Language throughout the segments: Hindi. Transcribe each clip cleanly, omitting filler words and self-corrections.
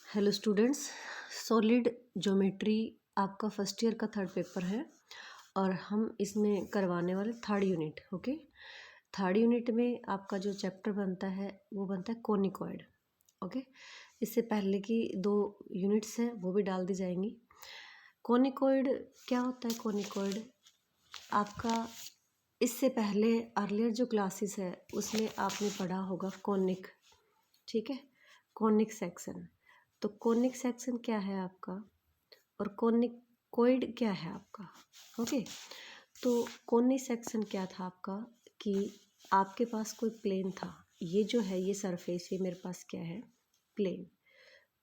हेलो स्टूडेंट्स, सॉलिड ज्योमेट्री आपका फर्स्ट ईयर का थर्ड पेपर है और हम इसमें करवाने वाले third unit. Okay, third unit में आपका जो चैप्टर बनता है वो बनता है कोनिकॉइड। ओके, इससे पहले की 2 यूनिट्स हैं वो भी डाल दी जाएंगी। कोनिकॉइड क्या होता है? कोनिकॉइड आपका इससे पहले अर्लियर जो क्लासेस है उसमें आपने पढ़ा होगा कोनिक। ठीक है, कोनिक सेक्शन। तो कोनिक सेक्शन क्या है आपका और कोनिकॉइड क्या है आपका? ओके, तो कोनिक सेक्शन क्या था आपका कि आपके पास कोई प्लेन था। ये जो है ये सरफेस, ये मेरे पास क्या है? प्लेन।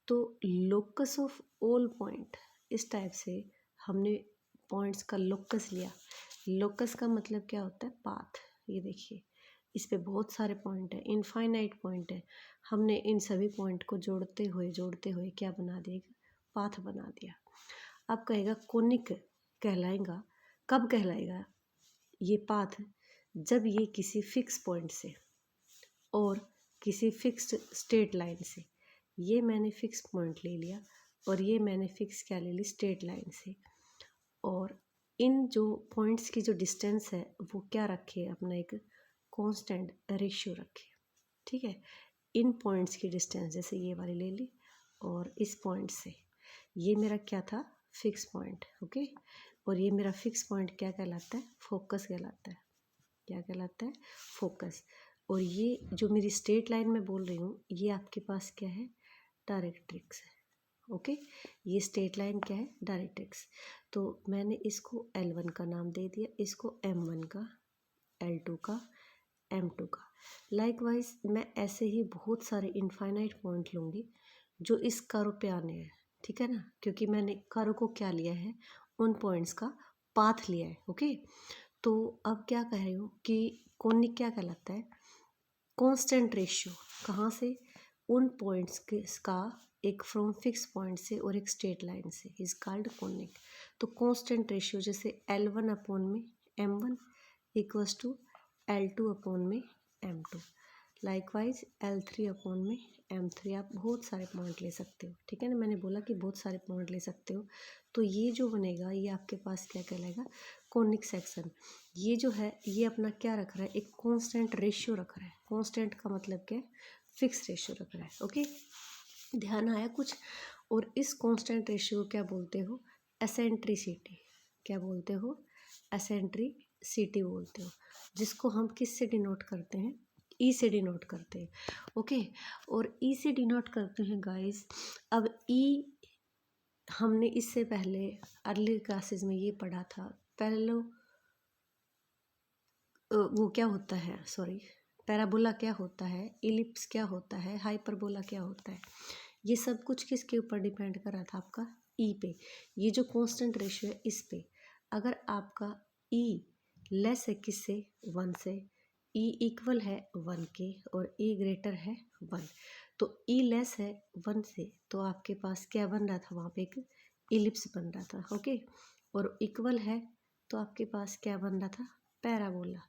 तो लोकस ऑफ ऑल पॉइंट, इस टाइप से हमने पॉइंट्स का लोकस लिया। लोकस का मतलब क्या होता है? पाथ। ये देखिए, इस पे बहुत सारे पॉइंट है, इनफाइनाइट पॉइंट है। हमने इन सभी पॉइंट को जोड़ते हुए क्या बना दिया? पाथ बना दिया। अब कहेगा कोनिक कहलाएगा। कब कहलाएगा ये पाथ? जब ये किसी फिक्स पॉइंट से और किसी फिक्स्ड स्ट्रेट लाइन से, ये मैंने फिक्स पॉइंट ले लिया और ये मैंने फिक्स क्या ले ली? स्ट्रेट लाइन से। और इन जो पॉइंट्स की जो डिस्टेंस है वो क्या रखे? अपना एक कांस्टेंट रेशियो रखे। ठीक है, इन पॉइंट्स की डिस्टेंस जैसे ये वाली ले ली और इस पॉइंट से ये मेरा क्या था? Fix point. ओके, और ये मेरा फिक्स पॉइंट क्या कहलाता है? फोकस कहलाता है। क्या कहलाता है? फोकस। और ये जो मेरी स्ट्रेट लाइन में बोल रही हूँ ये आपके पास क्या है? डायरेक्ट्रिक्स है। ओके, ये स्ट्रेट लाइन क्या है? डायरेक्ट्रिक्स। तो मैंने इसको L1 का नाम दे दिया, इसको M1 का, L2 का, M2 का। लाइकवाइज मैं ऐसे ही बहुत सारे इनफाइनाइट पॉइंट लूँगी जो इस कर्व पे आने हैं। ठीक है ना, क्योंकि मैंने कर्व को क्या लिया है? उन पॉइंट्स का पाथ लिया है। ओके, तो अब क्या कह रही हूँ कि कोनिक क्या कहलाता है? Constant ratio. कहाँ से? उन पॉइंट्स के का एक फ्रॉम फिक्स पॉइंट से और एक स्ट्रेट लाइन से इज कॉल्ड कोनिक। तो कांस्टेंट रेशियो जैसे L1 अपॉन में M1 equals to L2 upon में M2। लाइकवाइज L3 अपॉन में M3। आप बहुत सारे पॉइंट ले सकते हो। ठीक है ना, मैंने बोला कि बहुत सारे पॉइंट ले सकते हो। तो ये जो बनेगा ये आपके पास क्या कहलाएगा? Conic section. ये जो है ये अपना क्या रख रहा है? एक कांस्टेंट रेशियो रख रहा है। कांस्टेंट का मतलब क्या है? फिक्स रेशियो रख रहा है। ओके, ध्यान आया कुछ? और इस कांस्टेंट रेशियो को क्या बोलते हो? एसेंट्रिसिटी। क्या बोलते हो? एसेंट्रिसिटी बोलते हो, जिसको हम किस से डिनोट करते हैं? ई से डिनोट करते हैं। ओके, और ई से डिनोट करते हैं गाइस। अब ई हमने इससे पहले अर्ली क्लासेस में ये पढ़ा था। पहले वो क्या होता है? सॉरी, पैराबोला क्या होता है? इलिप्स क्या होता है? हाइपरबोला क्या होता है? ये सब कुछ किसके ऊपर डिपेंड कर रहा था? आपका ई पे। ये जो कांस्टेंट रेशियो है इस पे। अगर आपका ई लेस है किससे? 1 से। ई इक्वल है 1 के और ई ग्रेटर है 1। तो ई लेस है 1 से, तो आपके पास क्या बन रहा था? वहाँ पे एक इलिप्स बन रहा था। ओके, और इक्वल है तो आपके पास क्या बन रहा था? पैराबोला।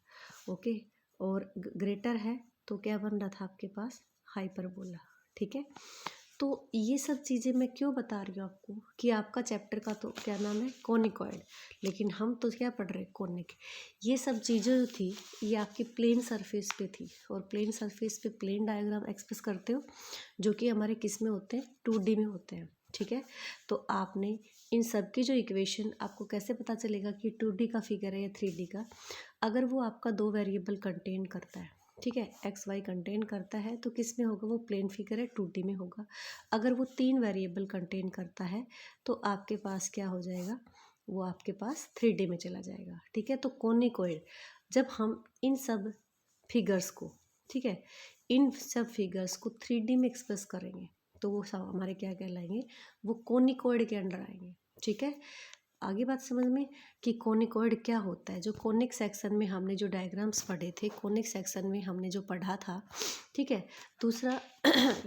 ओके, और ग्रेटर है तो क्या बन रहा था आपके पास? हाइपरबोला। ठीक है, तो ये सब चीज़ें मैं क्यों बता रही हूँ आपको कि आपका चैप्टर का तो क्या नाम है? कोनिकॉइड। लेकिन हम तो क्या पढ़ रहे? कोनिक। ये सब चीज़ें जो थी ये आपकी प्लेन सरफेस पे थी और प्लेन सरफेस पे प्लेन डायग्राम एक्सप्रेस करते हो जो कि हमारे किस में होते हैं? 2D में होते हैं। ठीक है, तो आपने इन सब की जो इक्वेशन, आपको कैसे पता चलेगा कि 2D का फिगर है या 3D का? अगर वो आपका 2 वेरिएबल कंटेन करता है, ठीक है, एक्स वाई कंटेन करता है तो किस में होगा? वो प्लेन फिगर है 2D में होगा। अगर वो 3 वेरिएबल कंटेन करता है तो आपके पास क्या हो जाएगा? वो आपके पास 3D में चला जाएगा। ठीक है, तो कोनिकॉइड जब हम इन सब फिगर्स को, ठीक है, इन सब फिगर्स को 3D में एक्सप्रेस करेंगे तो वो सब हमारे क्या कहलाएंगे? वो कोनिकॉइड के अंडर आएंगे। ठीक है, आगे बात समझ में कि कोनिकॉइड क्या होता है? जो कोनिक सेक्शन में हमने जो डायग्राम्स पढ़े थे, कोनिक सेक्शन में हमने जो पढ़ा था। ठीक है, दूसरा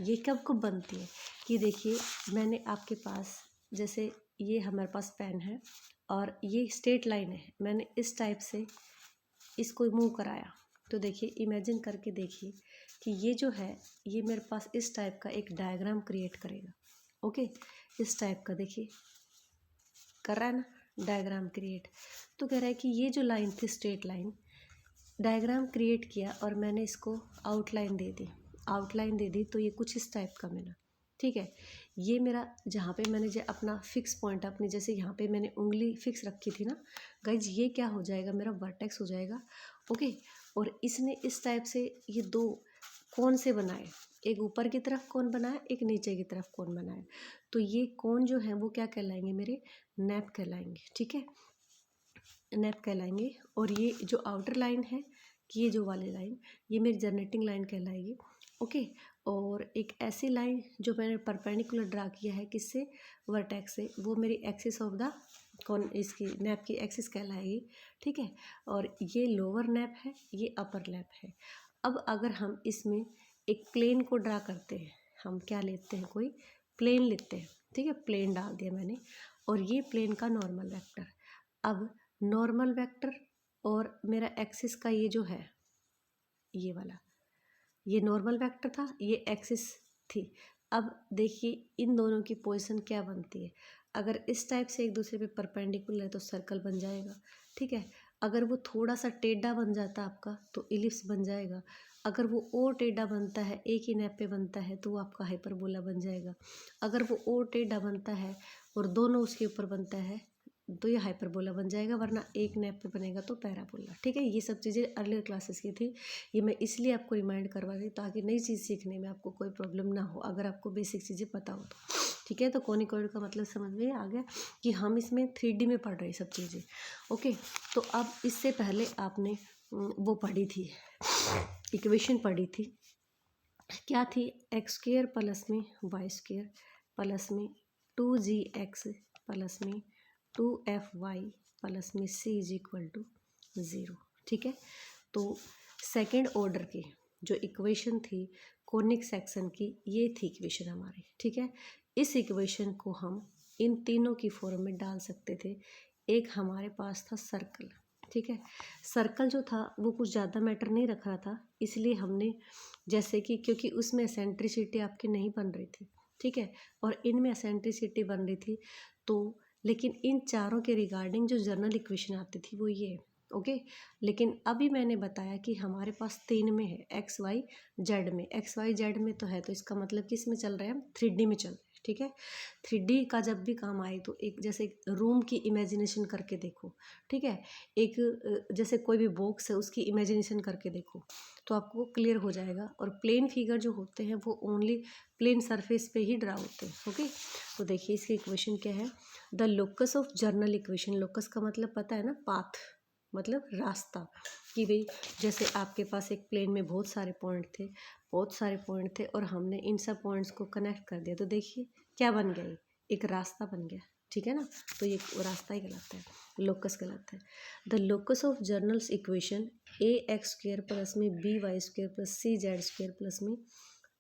ये कब कब बनती है कि देखिए, मैंने आपके पास जैसे ये हमारे पास पेन है और ये स्ट्रेट लाइन है, मैंने इस टाइप से इसको मूव कराया तो देखिए, इमेजिन करके देखिए कि ये जो है ये मेरे पास इस टाइप का एक डायग्राम क्रिएट करेगा। ओके, इस टाइप का देखिए कर रहा है ना डायग्राम क्रिएट। तो कह रहा है कि ये जो लाइन थी स्ट्रेट लाइन, डायग्राम क्रिएट किया और मैंने इसको आउटलाइन दे दी, आउटलाइन दे दी तो ये कुछ इस टाइप का मिला। ठीक है, ये मेरा जहाँ पे मैंने जो अपना फिक्स पॉइंट अपनी जैसे यहाँ पे मैंने उंगली फिक्स रखी थी ना गाइज, ये क्या हो जाएगा मेरा वर्टेक्स हो जाएगा। ओके, और इसने इस टाइप से ये दो कौन से बनाए, एक ऊपर की तरफ कौन बनाया, एक नीचे की तरफ कौन बनाया। तो ये कौन जो है वो क्या कहलाएंगे, मेरे नैप कहलाएंगे। ठीक है, नैप कहलाएंगे। और ये जो आउटर लाइन है, ये जो वाली लाइन, ये मेरी जनरेटिंग लाइन कहलाएगी। ओके, और एक ऐसी लाइन जो मैंने परपेंडिकुलर ड्रा किया है किससे, वर्टेक्स से, वो मेरी एक्सिस ऑफ द कौन इसकी नैप की एक्सिस कहलाएगी। ठीक है, और ये लोअर नैप है, ये अपर नैप है। अब अगर हम इसमें एक प्लेन को ड्रा करते हैं, हम क्या लेते हैं, कोई प्लेन लेते हैं। ठीक है, प्लेन डाल दिया मैंने और ये प्लेन का नॉर्मल वेक्टर। अब नॉर्मल वेक्टर और मेरा एक्सिस का ये जो है ये वाला, ये नॉर्मल वेक्टर था, ये एक्सिस थी। अब देखिए इन दोनों की पोजीशन क्या बनती है। अगर इस टाइप से एक दूसरे पे परपेंडिकुलर है तो सर्कल बन जाएगा। ठीक है, अगर वो थोड़ा सा टेढ़ा बन जाता आपका तो इलिप्स बन जाएगा। अगर वो और टेढ़ा बनता है, एक ही नैप पे बनता है, तो वो आपका हाइपरबोला बन जाएगा। अगर वो और टेढ़ा बनता है और दोनों उसके ऊपर बनता है तो ये हाइपरबोला बन जाएगा, वरना एक नैप पे बनेगा तो पैराबोला। ठीक है, ये सब चीज़ें अर्लियर क्लासेस की थी, ये मैं इसलिए आपको रिमाइंड करवा रही ताकि नई चीज़ सीखने में आपको कोई प्रॉब्लम ना हो, अगर आपको बेसिक चीज़ें पता हो तो। ठीक है, तो कोनिकॉइड का मतलब समझ में आ गया कि हम इसमें 3D में पढ़ रहे सब चीज़ें। ओके, तो अब इससे पहले आपने वो पढ़ी थी, इक्वेशन पढ़ी थी, क्या थी, एक्स स्क्वेयर प्लस में वाई स्क्वेयर प्लस में 2gx प्लस में 2fy प्लस में c इज इक्वल टू 0। ठीक है, तो सेकेंड ऑर्डर की जो इक्वेशन थी कोनिक सेक्शन की, ये थी इक्वेशन हमारी। ठीक है, इस इक्वेशन को हम इन तीनों की फॉर्म में डाल सकते थे। एक हमारे पास था सर्कल। ठीक है, सर्कल जो था वो कुछ ज़्यादा मैटर नहीं रख रहा था, इसलिए हमने जैसे कि क्योंकि उसमें एसेंट्रिसिटी आपकी नहीं बन रही थी। ठीक है, और इनमें एसेंट्रिसिटी बन रही थी, तो लेकिन इन चारों के रिगार्डिंग जो जर्नल इक्वेशन आती थी वो ये। ओके, लेकिन अभी मैंने बताया कि हमारे पास तीन में है, एक्स वाई जेड में। एक्स वाई जेड में तो है, तो इसका मतलब किस में चल रहे हैं हम, 3D में चल रहे हैं। ठीक है, 3D का जब भी काम आए तो एक जैसे रूम की इमेजिनेशन करके देखो। ठीक है, एक जैसे कोई भी बॉक्स है उसकी इमेजिनेशन करके देखो तो आपको क्लियर हो जाएगा। और प्लेन फिगर जो होते हैं वो ओनली प्लेन सरफेस पे ही ड्रा होते हैं। ओके, तो देखिए इसकी इक्वेशन क्या है, the locus of general equation. Locus का मतलब पता है ना, पाथ मतलब रास्ता, कि भाई जैसे आपके पास एक प्लेन में बहुत सारे पॉइंट थे, बहुत सारे पॉइंट थे और हमने इन सब पॉइंट्स को कनेक्ट कर दिया, तो देखिए क्या बन गया, ये एक रास्ता बन गया। ठीक है ना, तो ये रास्ता ही कहलाता है, लोकस कहलाता है। The locus of journals equation A x square plus में b Y square plus c Z square plus में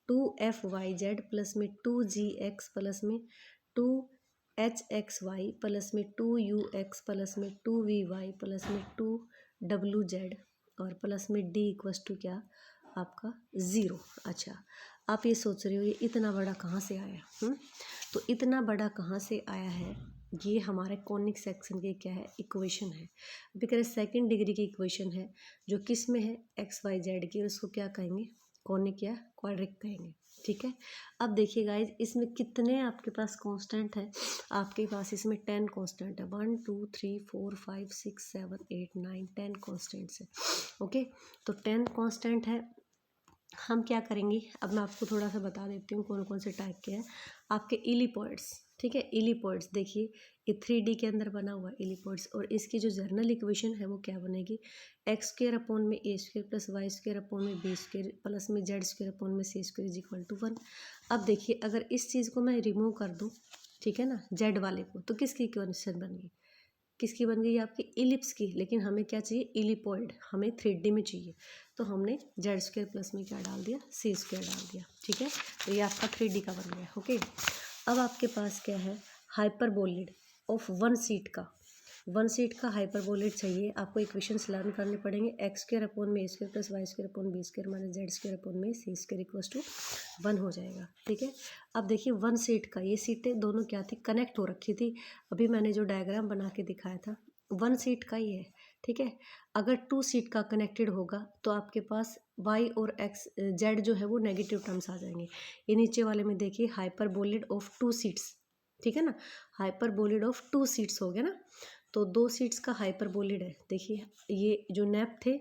2fyz प्लस में 2gx प्लस में 2hxy प्लस में 2ux प्लस में 2vy प्लस में 2wz और प्लस में d इक्वस टू क्या आपका 0। अच्छा, आप ये सोच रहे हो ये इतना बड़ा कहाँ से आया, तो इतना बड़ा कहाँ से आया है, ये हमारे कॉनिक सेक्शन की क्या है, इक्वेशन है। अभी कह रहे सेकेंड डिग्री की इक्वेशन है जो किस में है, एक्स वाई जेड की, और उसको क्या कहेंगे, कॉनिक या क्वाड्रिक कहेंगे। ठीक है, अब देखिए गाइज इसमें कितने आपके पास कांस्टेंट है, आपके पास इसमें 10 कांस्टेंट है, 1 2 3 4 5 6 7 8 9 10 कांस्टेंट्स है। ओके, तो 10 कांस्टेंट है। हम क्या करेंगे, अब मैं आपको थोड़ा सा बता देती हूँ कौन कौन से टाइप के हैं आपके इलीपॉइड्स। ठीक है, इलीपॉइड्स देखिए ये 3D के अंदर बना हुआ इलीपॉइड्स, और इसकी जो जर्नल इक्वेशन है वो क्या बनेगी, एक्स स्क्वेयर अपॉन में a square plus y square upon में बी स्क्वेयर प्लस में जेड स्क्वेयर अपॉन में c square is equal to 1। अब देखिए अगर इस चीज़ को मैं रिमूव कर दूँ, ठीक है ना, जेड वाले को, तो किसकी इक्वेशन बन गई, किसकी बन गई आपकी, इलिप्स की। लेकिन हमें क्या चाहिए, इलिपॉइड, हमें 3D में चाहिए, तो हमने जेड स्क्वेयर प्लस में क्या डाल दिया, सी स्क्वेयर डाल दिया। ठीक है, तो ये आपका 3D का बन गया। ओके, अब आपके पास क्या है, हाइपरबोलिड ऑफ 1 सीट का, वन सीट का हाइपरबोलिक चाहिए, आपको इक्वेशंस लर्न करने पड़ेंगे। एक्स स्क्वायर अपॉन में ए square plus Y square upon B square minus z square upon में सी स्क्वायर इक्वल्स टू 1 हो जाएगा। ठीक है, अब देखिए वन सीट का, ये सीटें दोनों क्या थी, कनेक्ट हो रखी थी। अभी मैंने जो डायग्राम बना के दिखाया था वन सीट का ही है। ठीक है, अगर टू सीट का कनेक्टेड होगा तो आपके पास वाई और एक्स जेड जो है वो नेगेटिव टर्म्स आ जाएंगे। ये नीचे वाले में देखिए हाइपरबोलिड ऑफ टू सीट्स, ठीक है ना, हाइपरबोलिड ऑफ टू सीट्स हो गया ना, तो 2 सीट्स का हाइपरबोलिड है। देखिए ये जो नैप थे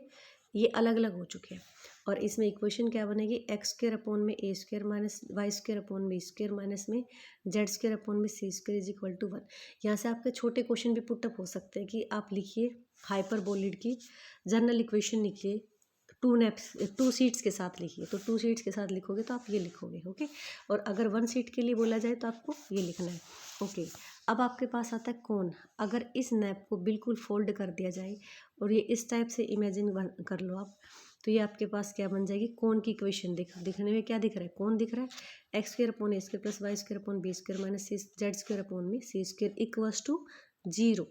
ये अलग अलग हो चुके हैं, और इसमें इक्वेशन क्या बनेगी, एक्स स्क्वायर अपॉन में ए square minus y square upon B square minus में जेड स्क्वायर अपॉन में c square is equal to 1। यहाँ से आपके छोटे क्वेश्चन भी पुटअप हो सकते हैं कि आप लिखिए हाइपरबोलिड की जनरल इक्वेशन लिखिए, टू सीट्स के साथ लिखिए, तो 2 सीट्स के साथ लिखोगे तो आप ये लिखोगे। ओके, और अगर 1 सीट के लिए बोला जाए तो आपको ये लिखना है। ओके, अब आपके पास आता है कोन। अगर इस नैप को बिल्कुल फोल्ड कर दिया जाए और ये इस टाइप से इमेजिन कर लो आप, तो ये आपके पास क्या बन जाएगी, कोन की इक्वेशन। दिखने में क्या दिख रहा है, कोन दिख रहा है। X square upon a square plus Y square upon B square minus c z square upon में सी स्क्वायर इक्वल्स टू 0।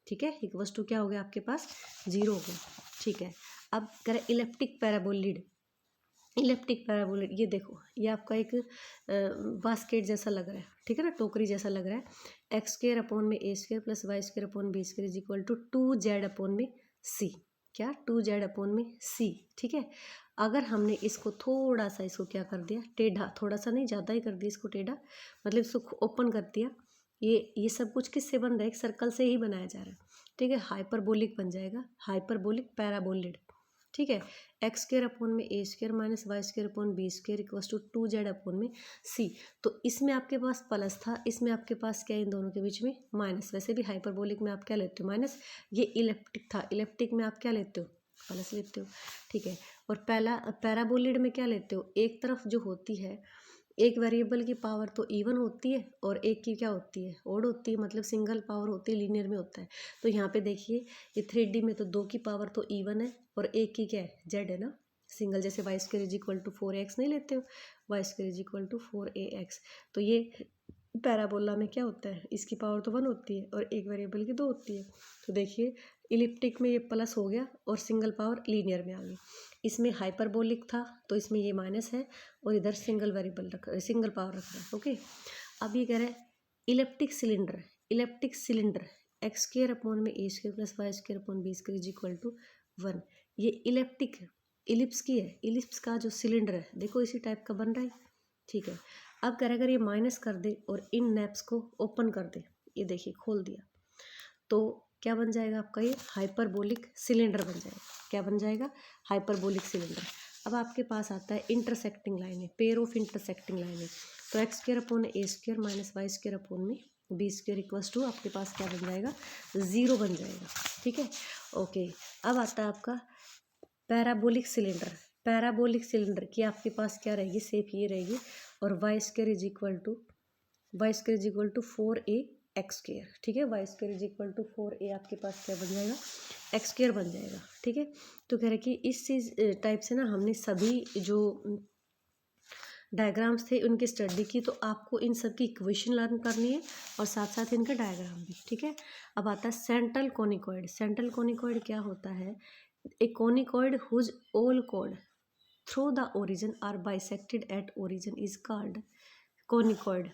ठीक है, इक्वल्स टू क्या हो गया आपके पास, 0 हो गया। ठीक है, अब करें इलेप्टिक पैराबोलिड। इलेप्टिक पैराबोलिड, ये देखो ये आपका एक बास्केट जैसा लग रहा है, ठीक है ना, टोकरी जैसा लग रहा है। एक्स स्क्वायर अपॉन में ए square plus Y square upon B square is equal to 2z upon में सी, क्या 2z अपॉन में सी। ठीक है, अगर हमने इसको थोड़ा सा इसको क्या कर दिया, टेढ़ा, थोड़ा सा नहीं ज़्यादा ही कर दिया इसको टेढ़ा, मतलब इसको ओपन कर दिया, ये सब कुछ किससे बन रहा है, एक सर्कल से ही बनाया जा रहा है। ठीक है, हाइपरबोलिक बन जाएगा, हाइपरबोलिक पैराबोलिड। ठीक है, एक्स स्क्वायर अपॉन में ए square minus y square upon B square equals to 2z upon में सी। तो इसमें आपके पास प्लस था, इसमें आपके पास क्या है, इन दोनों के बीच में माइनस। वैसे भी हाइपरबोलिक में आप क्या लेते हो, माइनस। ये इलेप्टिक था, इलेप्टिक में आप क्या लेते हो, प्लस लेते हो। ठीक है, और पैराबोलिड में क्या लेते हो, एक तरफ जो होती है एक वेरिएबल की पावर तो इवन होती है और एक की क्या होती है, ओड होती है, मतलब सिंगल पावर होती है, लीनियर में होता है। तो यहाँ पे देखिए ये 3D में तो 2 की पावर तो इवन है और एक की क्या है, जेड है ना, सिंगल। जैसे Y square is equal to 4x नहीं लेते हो, Y square is equal to 4ax। तो ये पैराबोला में क्या होता है, इसकी पावर तो 1 होती है और एक वेरिएबल की 2 होती है। तो देखिए इलिप्टिक में ये प्लस हो गया और सिंगल पावर लीनियर में आ गई। इसमें हाइपरबोलिक था तो इसमें ये माइनस है और इधर सिंगल वेरिएबल सिंगल पावर रख रहा है। ओके, अब ये कह रहा है elliptic cylinder, elliptic cylinder x square upon में ए square plus Y square upon B square is equal to 1। ये इलेप्टिक इलिप्स की है, इलिप्स का जो सिलेंडर है देखो इसी टाइप का बन रहा है। ठीक है, अब कह रहा अगर ये माइनस कर दे और इन नैप्स को ओपन कर दे, ये देखिए खोल दिया, तो क्या बन जाएगा आपका, ये हाइपरबोलिक सिलेंडर बन जाएगा। क्या बन जाएगा, हाइपरबोलिक सिलेंडर। अब आपके पास आता है इंटरसेक्टिंग लाइन है, पेयर ऑफ इंटरसेक्टिंग लाइन है। तो x square upon a square minus y square upon में बी स्क्वायर इक्वल्स टू आपके पास क्या बन जाएगा, 0 बन जाएगा। ठीक है, ओके, अब आता है आपका पैराबोलिक सिलेंडर। पैराबोलिक सिलेंडर की आपके पास क्या रहेगी, शेप ये रहेगी और y square is equal to 4a x square. ठीक है, y square is equal to 4a आपके पास क्या बन जाएगा, एक्स स्क्वायर बन जाएगा। ठीक है, तो कह रहे कि इस चीज़ टाइप से ना हमने सभी जो डायग्राम्स थे उनकी स्टडी की, तो आपको इन सब की इक्वेशन लर्न करनी है और साथ साथ इनका डायग्राम भी। ठीक है, अब आता है सेंट्रल कोनिकॉइड। सेंट्रल कोनिकॉइड क्या होता है, a conicoid whose all chord through the origin are bisected at origin is called conicoid,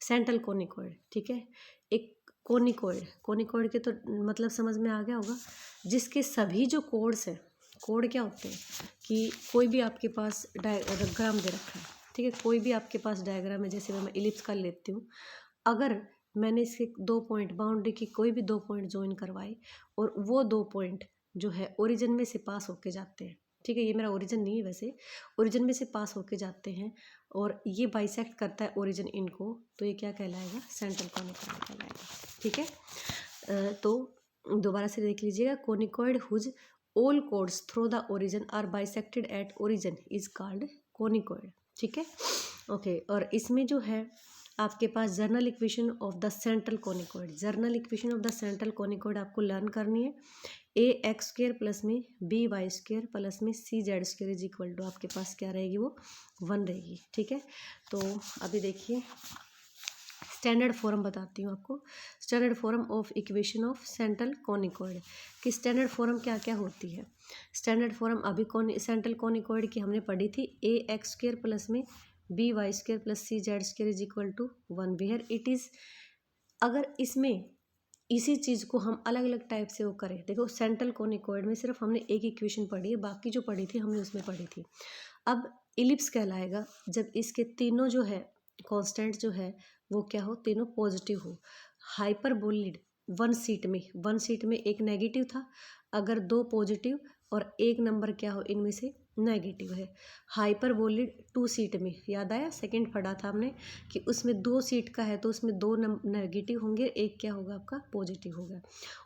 central conicoid. ठीक है, एक कोनिकॉइड, कोनिकॉइड के तो मतलब समझ में आ गया होगा, जिसके सभी जो कोड्स हैं, कोड क्या होते हैं कि कोई भी आपके पास डायग्राम दे रखा है, ठीक है, कोई भी आपके पास डायग्राम है, जैसे मैं इलिप्स का लेती हूँ, अगर मैंने इसके 2 पॉइंट बाउंड्री की कोई भी 2 पॉइंट ज्वाइन करवाए और वो 2 पॉइंट जो है ओरिजिन में से पास होके जाते हैं, ठीक है, ये मेरा ओरिजिन नहीं है वैसे, ओरिजिन में से पास होके जाते हैं और ये बाइसेक्ट करता है ओरिजिन इनको, तो ये क्या कहलाएगा, सेंट्रल कोनिकॉइड कहलाएगा। ठीक है, तो दोबारा से देख लीजिएगा, conicoid whose all chords through the origin are bisected at origin is called conicoid. ठीक है, ओके, और इसमें जो है आपके पास general equation of the central conicoid, general equation of the central conicoid आपको लर्न करनी है। ए एक्स स्क्वायर प्लस में बी वाई स्क्वायर प्लस में c z square is equal to आपके पास क्या रहेगी, वो 1 रहेगी। ठीक है, तो अभी देखिए स्टैंडर्ड फॉर्म बताती हूँ आपको। Standard form of equation of central conicoid कि स्टैंडर्ड फॉर्म क्या क्या होती है। स्टैंडर्ड फॉर्म अभी सेंट्रल कॉनिकॉइड की हमने पढ़ी थी, ए एक्स स्क्र प्लस में b y square plus c z square is equal to 1 where it is. अगर इसमें इसी चीज़ को हम अलग अलग टाइप से वो करें, देखो सेंट्रल कॉनिकॉइड में सिर्फ हमने एक इक्वेशन पढ़ी है, बाकी जो पढ़ी थी हमने उसमें पढ़ी थी। अब इलिप्स कहलाएगा जब इसके तीनों जो है कांस्टेंट जो है वो क्या हो, तीनों पॉजिटिव हो। हाइपरबोलिड वन सीट में एक नेगेटिव था, अगर दो पॉजिटिव और एक नंबर क्या हो इनमें से नेगेटिव है। हाइपरबोलिड टू सीट में, याद आया सेकंड पढ़ा था हमने कि उसमें 2 सीट का है तो उसमें 2 नेगेटिव होंगे, एक क्या होगा आपका पॉजिटिव होगा।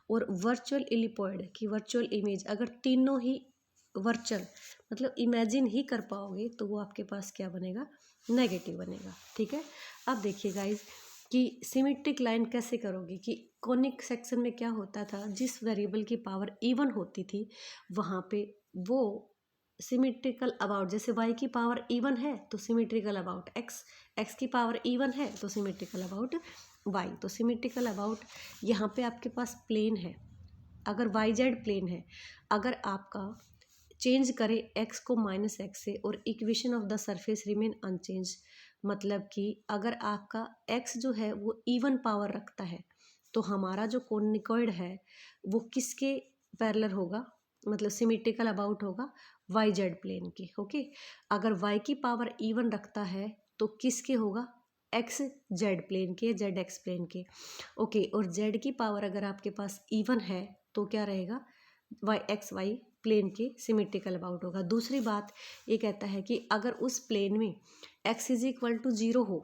और वर्चुअल इलिपॉइड की वर्चुअल इमेज, अगर तीनों ही वर्चुअल मतलब इमेजिन ही कर पाओगे तो वो आपके पास क्या बनेगा, नेगेटिव बनेगा। ठीक है, अब देखिए गाइज कि सिमेट्रिक लाइन कैसे करोगे कि कॉनिक सेक्शन में क्या होता था, जिस वेरिएबल की पावर इवन होती थी वहाँ पे वो सिमेट्रिकल अबाउट, जैसे y की पावर इवन है तो सिमेट्रिकल अबाउट x की पावर इवन है तो सिमेट्रिकल अबाउट y। तो सिमेट्रिकल अबाउट यहाँ पे आपके पास प्लेन है, अगर YZ प्लेन है, अगर आपका चेंज करें x को -x से और equation of the surface remain unchanged, मतलब कि अगर आपका x जो है वो इवन पावर रखता है तो हमारा जो कॉनिकॉइड है वो किसके पैरेलल होगा, मतलब सिमेट्रिकल अबाउट होगा YZ प्लेन के। ओके, अगर y की पावर इवन रखता है तो किसके होगा, XZ प्लेन के, ZX प्लेन के। ओके, और z की पावर अगर आपके पास इवन है तो क्या रहेगा, XY प्लेन के सिमेट्रिकल अबाउट होगा। दूसरी बात ये कहता है कि अगर उस प्लेन में x इज इक्वल टू 0 हो,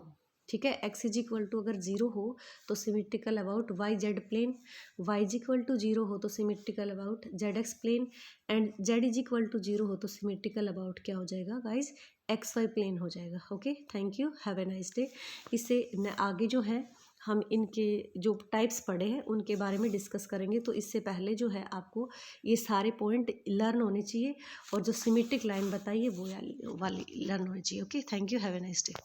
ठीक है, x इज इक्वल टू अगर 0 हो तो symmetrical about YZ plane, y is equal to 0 हो तो symmetrical about ZX plane, and z is equal to 0 हो तो सिमेट्रिकल अबाउट क्या हो जाएगा गाइज, XY प्लेन हो जाएगा। Okay, thank you, have a nice day. इससे आगे जो है हम इनके जो टाइप्स पढ़े हैं उनके बारे में डिस्कस करेंगे, तो इससे पहले जो है आपको ये सारे पॉइंट लर्न होने चाहिए और जो सिमेट्रिक लाइन बताइए वो वाली लर्न होनी चाहिए। Okay, thank you, have a nice day.